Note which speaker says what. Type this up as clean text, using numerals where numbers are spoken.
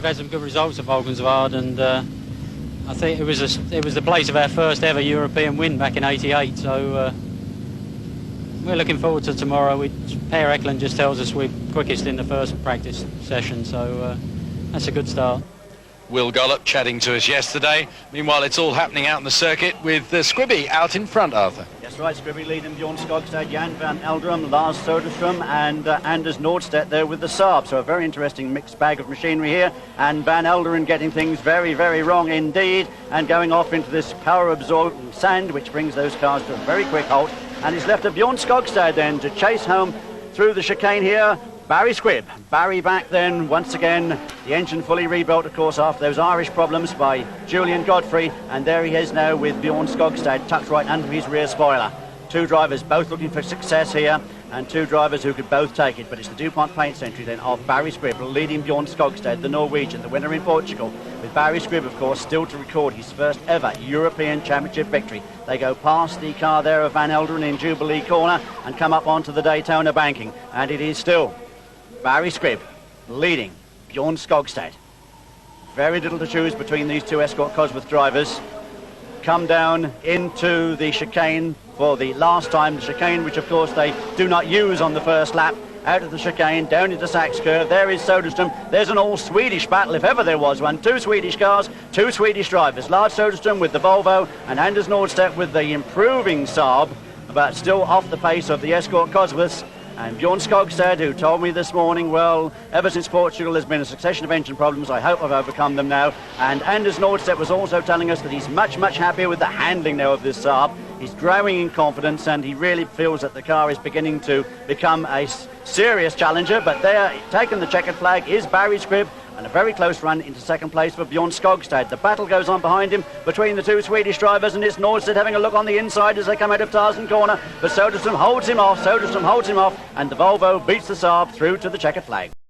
Speaker 1: we've had some good results at Valkenswaard, and I think it was the place of our first ever European win back in '88. So we're looking forward to tomorrow. Per Eklund just tells us we're quickest in the first practice session, so that's a good start.
Speaker 2: Will Gollop chatting to us yesterday. Meanwhile, it's all happening out in the circuit with Squibby out in front, Arthur.
Speaker 3: That's right, Squibby leading Bjorn Skogstad, Jan van Eldrum, Lars Soderstrom and Anders Nordstedt there with the Saab. So a very interesting mixed bag of machinery here, and Van Elderen getting things very, very wrong indeed and going off into this power-absorbed sand, which brings those cars to a very quick halt. And it's left of Bjorn Skogstad then to chase home through the chicane here. Barry Squibb. Barry back then, once again, the engine fully rebuilt, of course, after those Irish problems by Julian Godfrey, and there he is now with Bjorn Skogstad tucked right under his rear spoiler. Two drivers both looking for success here, and two drivers who could both take it, but it's the DuPont paint century then of Barry Squibb leading Bjorn Skogstad, the Norwegian, the winner in Portugal, with Barry Squibb, of course, still to record his first ever European Championship victory. They go past the car there of Van Elderen in Jubilee Corner and come up onto the Daytona banking, and it is still Barry Squibb leading Bjorn Skogstad. Very little to choose between these two Escort Cosworth drivers. Come down into the chicane for the last time, the chicane which of course they do not use on the first lap. Out of the chicane, down into Sachs curve, there is Soderstrom. There's an all-Swedish battle if ever there was one. Two Swedish cars, two Swedish drivers. Lars Soderstrom with the Volvo and Anders Nordstedt with the improving Saab, but still off the pace of the Escort Cosworths. And Bjorn Skogstad, who told me this morning, well, ever since Portugal there's been a succession of engine problems. I hope I've overcome them now. And Anders Nordstedt was also telling us that he's much, much happier with the handling now of this Saab. He's growing in confidence, and he really feels that the car is beginning to become a serious challenger. But there, taking the checkered flag, is Barry Squibb, and a very close run into second place for Bjorn Skogstad. The battle goes on behind him between the two Swedish drivers, and it's Nordstedt having a look on the inside as they come out of Tarzan corner, but Soderstrom holds him off, and the Volvo beats the Saab through to the checkered flag.